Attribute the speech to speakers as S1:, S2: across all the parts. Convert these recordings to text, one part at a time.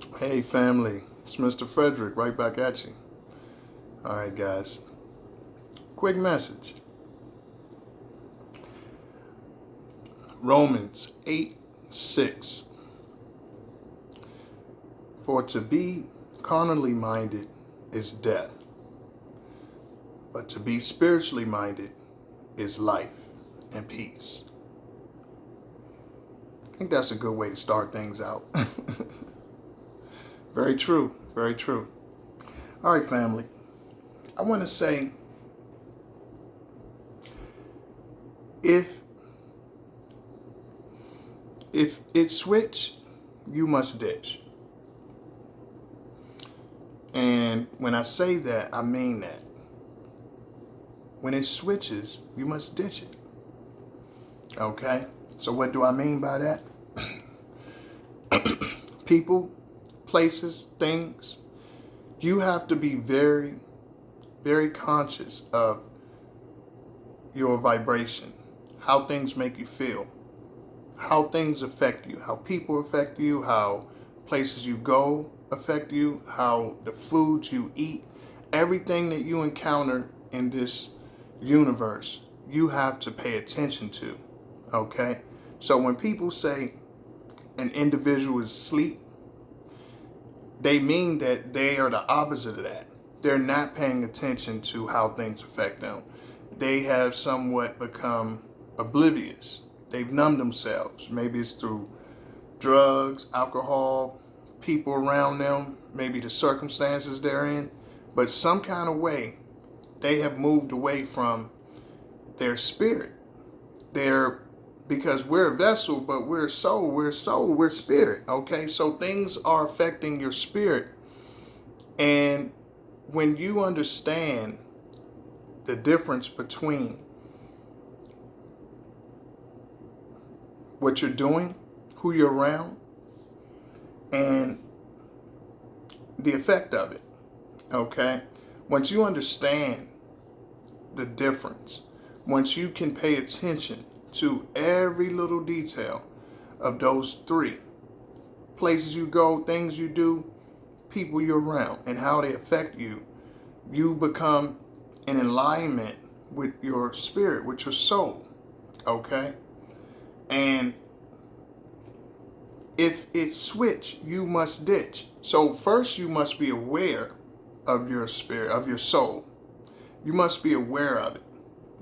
S1: Hey family, it's Mr. Frederick right back at you. Alright guys, quick message. Romans 8:6. For to be carnally minded is death, but to be spiritually minded is life and peace. I think that's a good way to start things out. Very true, very true. Alright family, I want to say if it switch, you must ditch. And when I say that, I mean that. When it switches, you must ditch it. Okay? So what do I mean by that? People, places, things. You have to be very, very conscious of your vibration, how things make you feel, how things affect you, how people affect you, how places you go affect you, how the foods you eat, everything that you encounter in this universe, you have to pay attention to. Okay? So when people say an individual is asleep, they mean that they are the opposite of that. They're not paying attention to how things affect them. They have somewhat become oblivious. They've numbed themselves. Maybe it's through drugs, alcohol, people around them, maybe the circumstances they're in. But some kind of way, they have moved away from their spirit. Because we're a vessel, but we're soul, we're spirit. Okay, so things are affecting your spirit. And when you understand the difference between what you're doing, who you're around, and the effect of it, okay? Once you understand the difference, once you can pay attention to every little detail of those three places you go, things you do, people you're around, and how they affect you, you become in alignment with your spirit, with your soul, okay? And if it switch, you must ditch. So first you must be aware of your spirit, of your soul. You must be aware of it.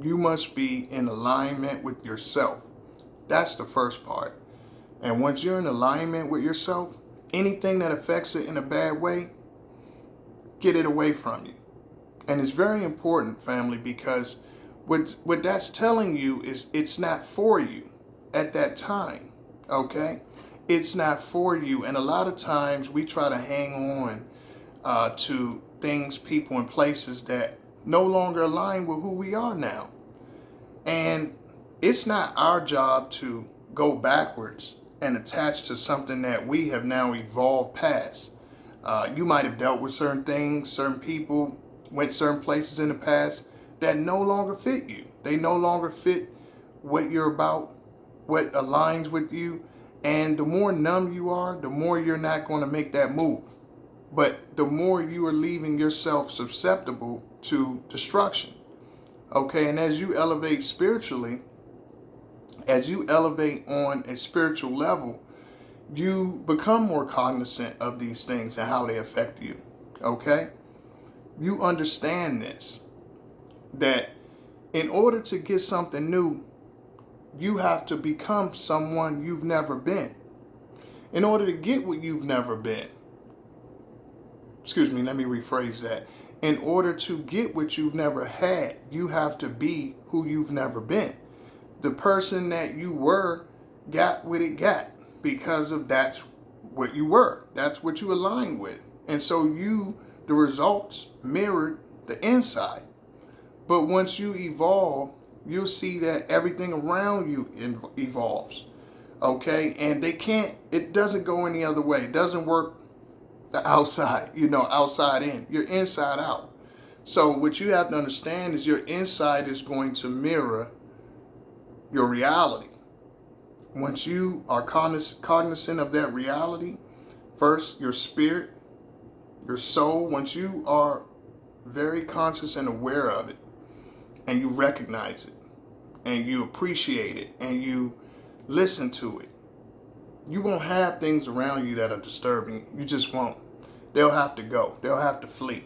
S1: You must be in alignment with yourself. That's the first part. And once you're in alignment with yourself, anything that affects it in a bad way, get it away from you. And it's very important, family, because what that's telling you is it's not for you at that time, okay? It's not for you. And a lot of times we try to hang on to things, people, and places that no longer align with who we are now. And it's not our job to go backwards and attach to something that we have now evolved past. You might have dealt with certain things, certain people, went certain places in the past that no longer fit you. They no longer fit what you're about, what aligns with you. And the more numb you are, the more you're not going to make that move. But the more you are leaving yourself susceptible to destruction. Okay, and as you elevate spiritually, as you elevate on a spiritual level, you become more cognizant of these things and how they affect you. Okay? You understand this, that in order to get something new, you have to become someone you've never been. In order to get what you've never been, let me rephrase that. In order to get what you've never had, you have to be who you've never been. The person that you were got what it got because of that's what you were. That's what you aligned with. And so the results mirrored the inside. But once you evolve, you'll see that everything around you evolves. Okay? And it doesn't go any other way. It doesn't work the outside, outside in. You're inside out. So what you have to understand is your inside is going to mirror your reality. Once you are cognizant of that reality, First, your spirit, your soul, once you are very conscious and aware of it, and you recognize it, and you appreciate it, and you listen to it, you won't have things around you that are disturbing. You just won't. They'll have to go. They'll have to flee,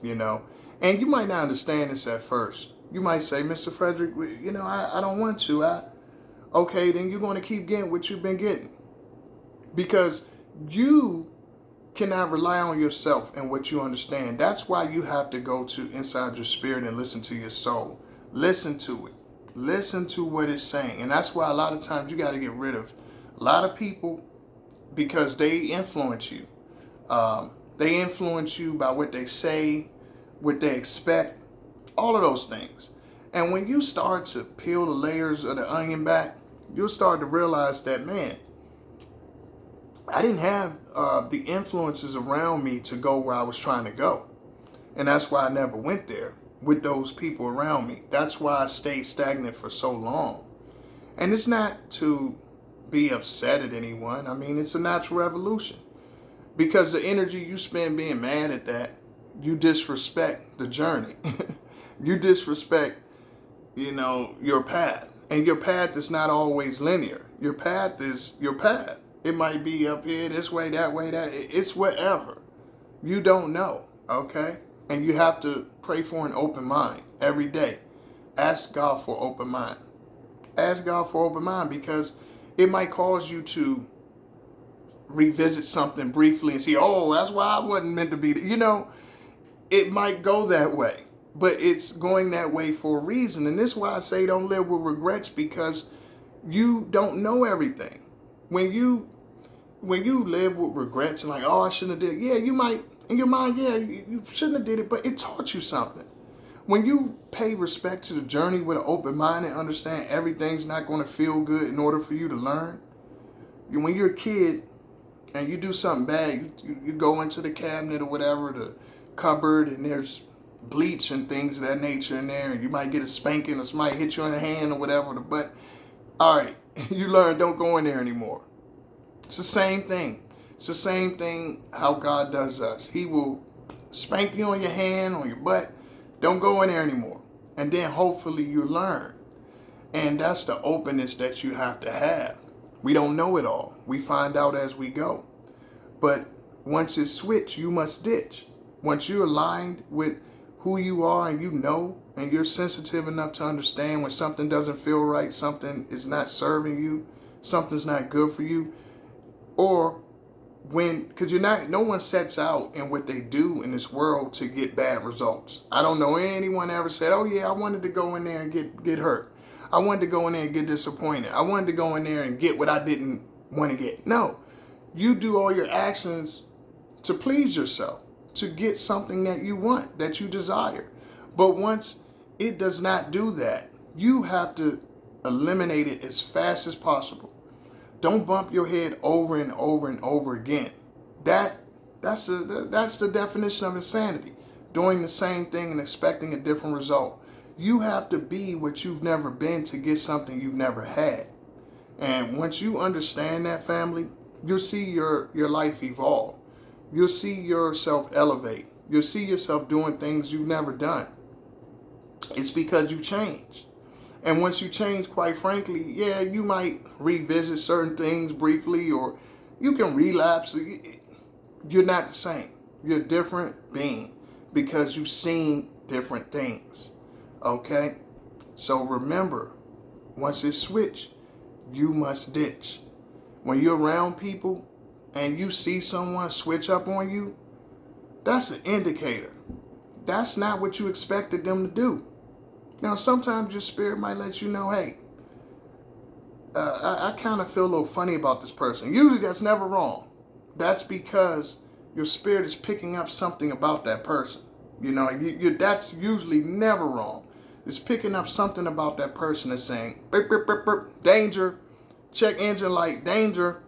S1: you know. And you might not understand this at first. You might say, Mr. Frederick, you know, I don't want to. Okay, then you're going to keep getting what you've been getting. Because you cannot rely on yourself and what you understand. That's why you have to go to inside your spirit and listen to your soul. Listen to it. Listen to what it's saying. And that's why a lot of times you got to get rid of a lot of people, because they influence you. They influence you by what they say, what they expect, all of those things. And when you start to peel the layers of the onion back, you'll start to realize that, man, I didn't have the influences around me to go where I was trying to go. And that's why I never went there with those people around me. That's why I stayed stagnant for so long. And it's not to be upset at anyone. I mean, it's a natural evolution. Because the energy you spend being mad at that, you disrespect the journey. You disrespect, you know, your path. And your path is not always linear. Your path is your path. It might be up here, this way, that way, that. It's whatever. You don't know, okay? And you have to pray for an open mind every day. Ask God for open mind. Ask God for open mind, because it might cause you to revisit something briefly and see, oh, that's why I wasn't meant to be there. You know, it might go that way, but it's going that way for a reason. And this is why I say don't live with regrets, because you don't know everything. When you live with regrets and like, oh, I shouldn't have did it. Yeah, you might, in your mind, yeah, you shouldn't have did it, but it taught you something. When you pay respect to the journey with an open mind and understand everything's not going to feel good in order for you to learn. When you're a kid and you do something bad, you go into the cabinet or whatever, the cupboard, and there's bleach and things of that nature in there, and you might get a spanking or somebody hit you in the hand or whatever, but all right, you learn, don't go in there anymore. It's the same thing. It's the same thing how God does us. He will spank you on your hand, on your butt. Don't go in there anymore. And then hopefully you learn. And that's the openness that you have to have. We don't know it all. We find out as we go. But once it's switched, you must ditch. Once you're aligned with who you are and you know, and you're sensitive enough to understand when something doesn't feel right, something is not serving you, something's not good for you, or because no one sets out in what they do in this world to get bad results. I don't know anyone ever said, oh yeah, I wanted to go in there and get hurt. I wanted to go in there and get disappointed. I wanted to go in there and get what I didn't want to get. No, you do all your actions to please yourself, to get something that you want, that you desire. But once it does not do that, you have to eliminate it as fast as possible. Don't bump your head over and over and over again. That's the definition of insanity. Doing the same thing and expecting a different result. You have to be what you've never been to get something you've never had. And once you understand that, family, you'll see your life evolve. You'll see yourself elevate. You'll see yourself doing things you've never done. It's because you changed. And once you change, quite frankly, yeah, you might revisit certain things briefly, or you can relapse. You're not the same. You're a different being because you've seen different things. Okay? So remember, once it's switched, you must ditch. When you're around people and you see someone switch up on you, that's an indicator. That's not what you expected them to do. Now, sometimes your spirit might let you know, hey, I kind of feel a little funny about this person. Usually that's never wrong. That's because your spirit is picking up something about that person. You know, that's usually never wrong. It's picking up something about that person that's saying, burp, burp, burp, burp, danger, check engine light, danger.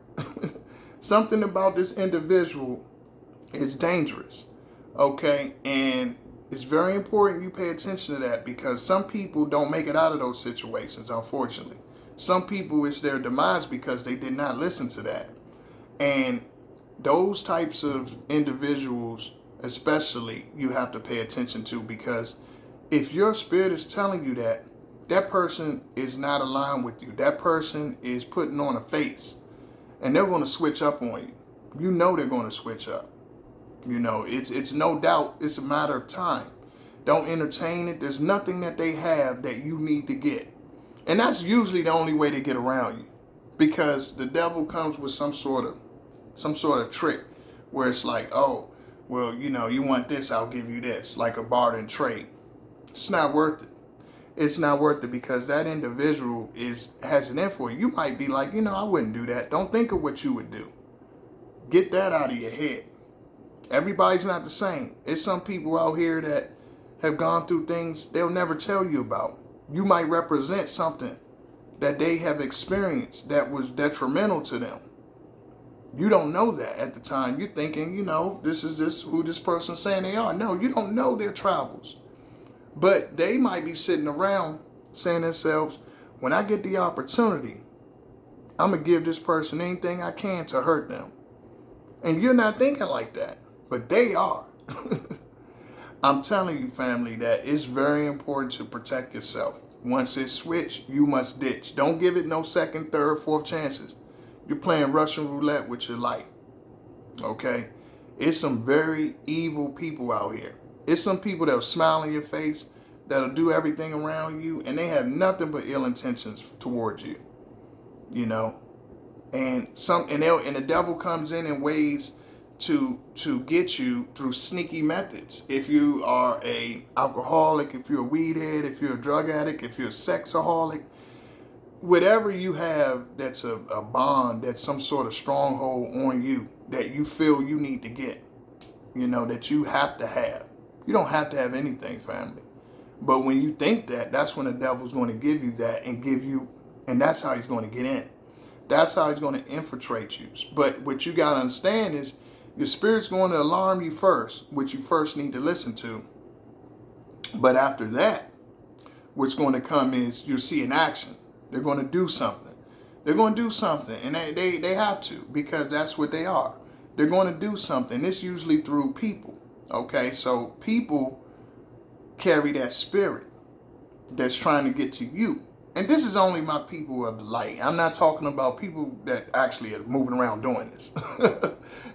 S1: Something about this individual is dangerous. Okay, and it's very important you pay attention to that, because some people don't make it out of those situations, unfortunately. Some people, it's their demise because they did not listen to that. And Those types of individuals, especially, you have to pay attention to, because if your spirit is telling you that, that person is not aligned with you. That person is putting on a face, and they're going to switch up on you. You know they're going to switch up. You know, it's no doubt. It's a matter of time. Don't entertain it. There's nothing that they have that you need to get. And that's usually the only way to get around you, because the devil comes with some sort of trick where it's like, oh, well, you know, you want this, I'll give you this, like a barter and trade. It's not worth it. It's not worth it, because that individual has an in for you. You might be like, you know, I wouldn't do that. Don't think of what you would do. Get that out of your head. Everybody's not the same. It's some people out here that have gone through things they'll never tell you about. You might represent something that they have experienced that was detrimental to them. You don't know that at the time. You're thinking, you know, this is just who this person's saying they are. No, you don't know their travels. But they might be sitting around saying to themselves, when I get the opportunity, I'm going to give this person anything I can to hurt them. And you're not thinking like that, but they are. I'm telling you, family, that it's very important to protect yourself. Once it's switched, you must ditch. Don't give it no second, third, fourth chances. You're playing Russian roulette with your life. Okay? It's some very evil people out here. It's some people that'll smile in your face, that'll do everything around you, and they have nothing but ill intentions towards you. You know? And the devil comes in ways to get you through sneaky methods. If you are a alcoholic, if you're a weed head, if you're a drug addict, if you're a sexaholic, whatever you have that's a bond, that's some sort of stronghold on you that you feel you need to get, you know, that you have to have. You don't have to have anything, family. But when you think that, that's when the devil's going to give you that and that's how he's going to get in. That's how he's going to infiltrate you. But what you got to understand is your spirit's going to alarm you first, which you first need to listen to. But after that, what's going to come is you'll see an action. They're going to do something. They're going to do something. And they have to, because that's what they are. They're going to do something. It's usually through people. Okay, so people carry that spirit that's trying to get to you. And this is only my people of the light. I'm not talking about people that actually are moving around doing this.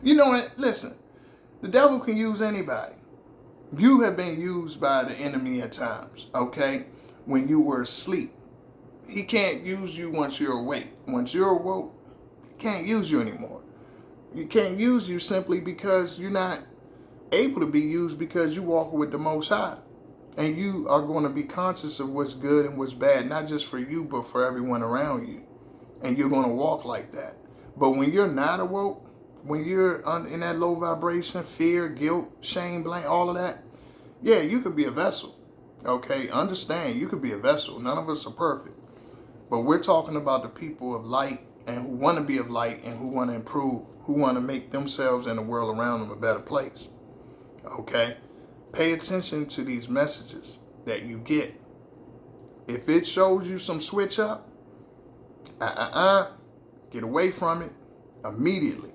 S1: You know what? Listen, the devil can use anybody. You have been used by the enemy at times, okay? When you were asleep. He can't use you once you're awake. Once you're awoke, he can't use you anymore. He can't use you simply because you're not able to be used, because you walk with the Most High. And you are going to be conscious of what's good and what's bad, not just for you, but for everyone around you. And you're going to walk like that. But when you're not awoke, when you're in that low vibration, fear, guilt, shame, blame, all of that, yeah, you can be a vessel. Okay, understand, you could be a vessel. None of us are perfect. But we're talking about the people of light and who want to be of light and who want to improve, who want to make themselves and the world around them a better place. Okay? Pay attention to these messages that you get. If it shows you some switch up, get away from it immediately.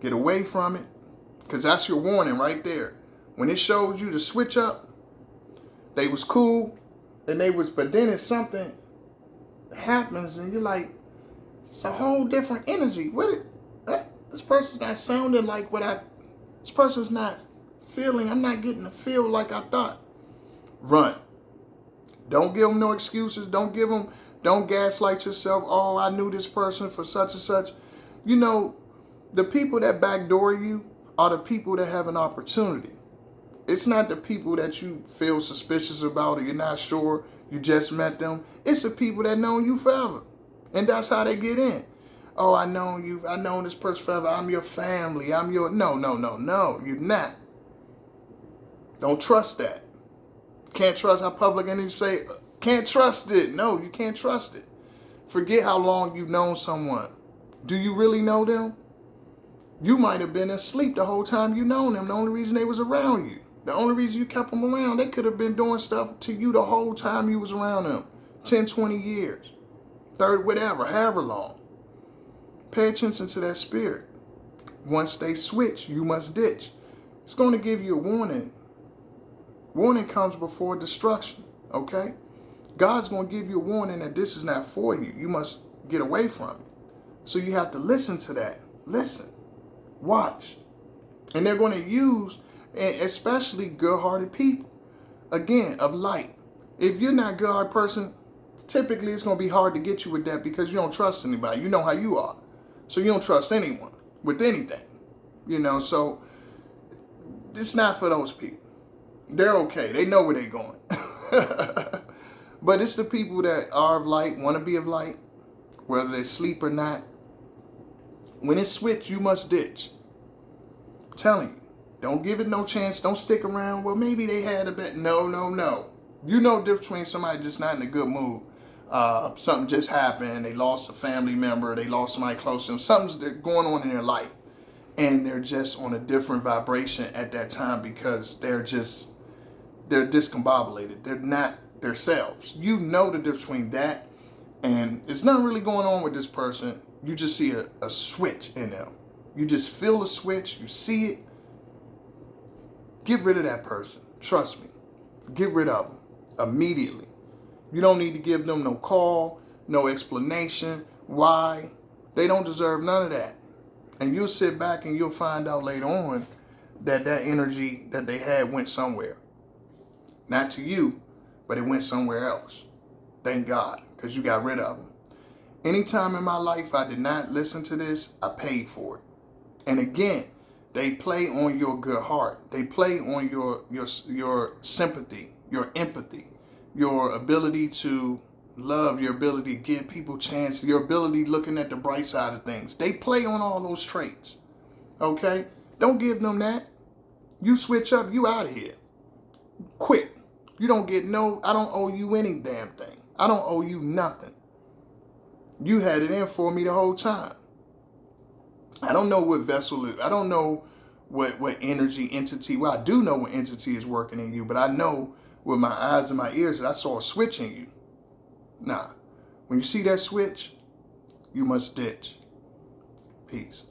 S1: Get away from it, because that's your warning right there. When it shows you to switch up, they was cool, but then it's something happens and you're like, it's a whole different energy. This person's not sounding like this person's not feeling, I'm not getting to feel like I thought. Run. Don't give them no excuses. Don't gaslight yourself. Oh, I knew this person for such and such. You know, the people that backdoor you are the people that have an opportunity. It's not the people that you feel suspicious about or you're not sure, you just met them. It's the people that known you forever. And that's how they get in. Oh, I known you. I known this person forever. I'm your family. I'm your... No, you're not. Don't trust that. Can't trust how public energy say, can't trust it. No, you can't trust it. Forget how long you've known someone. Do you really know them? You might have been asleep the whole time you known them. The only reason they was around you. The only reason you kept them around, they could have been doing stuff to you the whole time you was around them. 10, 20 years. 30, whatever, however long. Pay attention to that spirit. Once they switch, you must ditch. It's going to give you a warning. Warning comes before destruction, okay? God's going to give you a warning that this is not for you. You must get away from it. So you have to listen to that. Listen. Watch. And they're going to use, especially good-hearted people, again, of light. If you're not a good-hearted person, typically it's going to be hard to get you with that because you don't trust anybody. You know how you are. So you don't trust anyone with anything. So it's not for those people. They're okay. They know where they're going. But it's the people that are of light, want to be of light, whether they sleep or not. When it's switched, you must ditch. I'm telling you. Don't give it no chance. Don't stick around. Well, maybe they had a bet. No. You know the difference between somebody just not in a good mood. Something just happened. They lost a family member. They lost somebody close to them. Something's going on in their life. And they're just on a different vibration at that time because they're discombobulated. They're not themselves. You know the difference between that and there's nothing really going on with this person. You just see a switch in them. You just feel a switch. You see it. Get rid of that person. Trust me. Get rid of them immediately. You don't need to give them no call, no explanation. Why? They don't deserve none of that. And you'll sit back and you'll find out later on that energy that they had went somewhere. Not to you, but it went somewhere else. Thank God, because you got rid of them. Anytime in my life I did not listen to this, I paid for it. And again, they play on your good heart. They play on your sympathy, your empathy, your ability to love, your ability to give people chance, your ability looking at the bright side of things. They play on all those traits. Okay? Don't give them that. You switch up, you out of here. Quick. You don't get I don't owe you any damn thing. I don't owe you nothing. You had it in for me the whole time. I don't know what vessel is. I don't know what entity. Well, I do know what entity is working in you, but I know with my eyes and my ears that I saw a switch in you. Nah. When you see that switch, you must ditch. Peace.